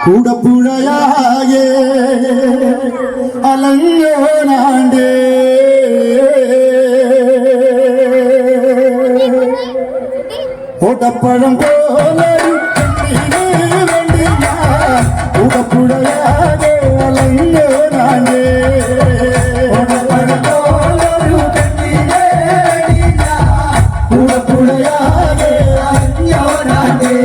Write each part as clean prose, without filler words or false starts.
കൂടപ്പുഴയാകെ അലഞ്ഞോനാണ്ടേ ഓട്ടപ്പഴം പോലൊരു വേണ്ടി ഞാൻ കൂടപ്പുഴയാകെ അലഞ്ഞോനാണ്ടേ ഓട്ടപ്പഴം പോലൊരു കൂടപ്പുഴയാകെ അലഞ്ഞോനാണ്ടേ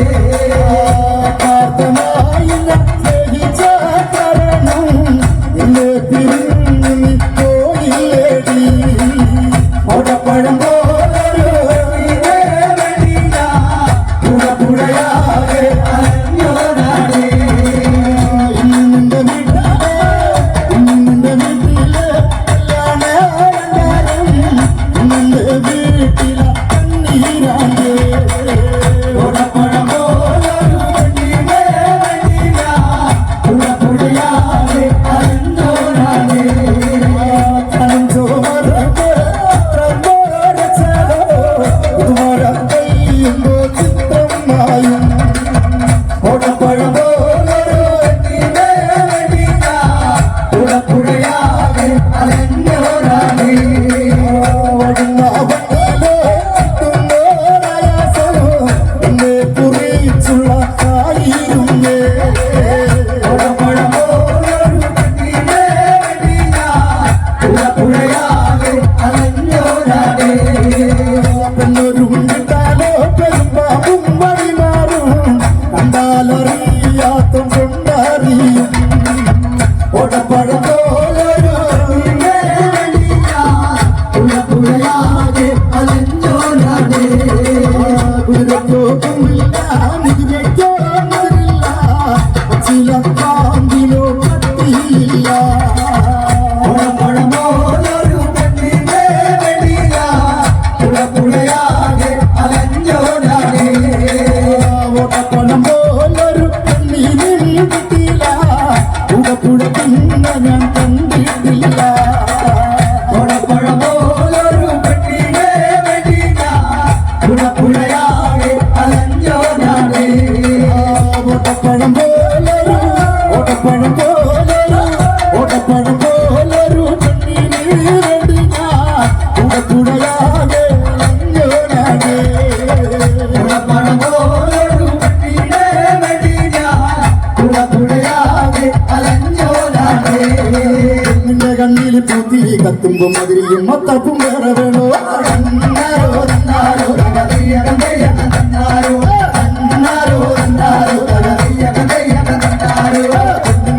കത്തുമ്പോ മതിരിയും മത്തപ്പും വേറെ വേണോ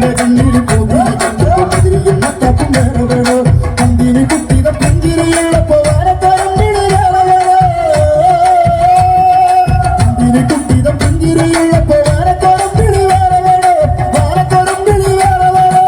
കണ്ണിന് പൂത്തി കത്തുമ്പോ മതിരിയും മത്തപ്പും വേറെ വേണോ കന്തിന് കുട്ടിയുടെ പുഞ്ചിരിയുള്ളപ്പോ വാരത്തരം കന്തിന് കുട്ടിയുടെ പുഞ്ചിരിയുള്ളപ്പോ വാരത്തരം പിടി വേറെ വേണോ വാരത്തരം പിടി വേറെ വേണോ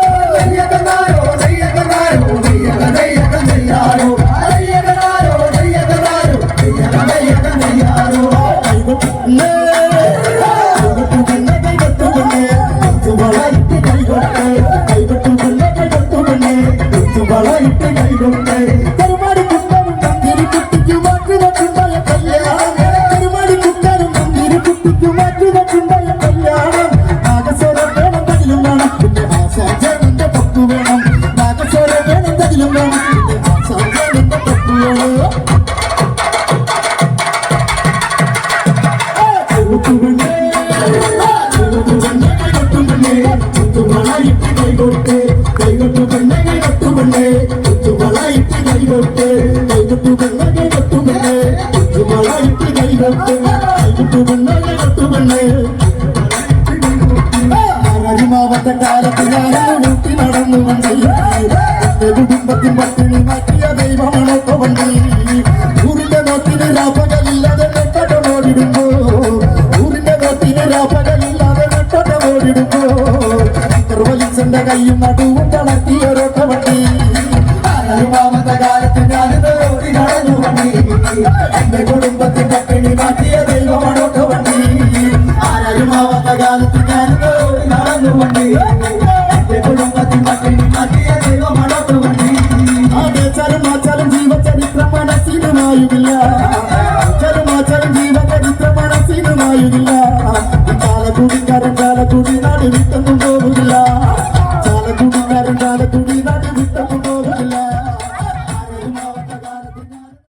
മാവത്തെ കാലത്ത് ഞാൻ ഊട്ടി നടന്നു വണ്ടി കുടുംബത്തിൽ പട്ടിണി മാറ്റിയ ദൈവമാണോ വണ്ടി ഊരിന്റെ നോട്ടിന് രാപ്പകലില്ലാതെ നെട്ടോടിടുമ്പോ ഊരിന്റെ നോട്ടിന് രാപ്പകലില്ലാതെ നെട്ടോടിടുമ്പോ സർവലിച്ചന്റെ കൈയും നടുവും തളർത്തിയൊരൊട്ട വണ്ടി മാവത്തെ കാലത്ത് ഞാനിത് ഓടി നടന്നു വണ്ടി എന്റെ കുടുംബത്തിൽ പട്ടിണി മാറ്റിയ ദൈവമാണോ വണ്ടി ആരാരുമാവാത്ത കാലത്ത് ഞാനിത് ഓടി നടന്നു വണ്ടി എന്റെ കുടുംബത്തിൽ പട്ടിണി മാറ്റിയ ദൈവമാണോ വണ്ടി അതേ ചരമാച്ചാലും ജീവചരിത്രം മനസ്സിനുമായുമില്ല ചരമാച്ചാലും ജീവചരിത്രം മനസ്സിനുമായുമില്ല കാലകൂടിക്കാരൻ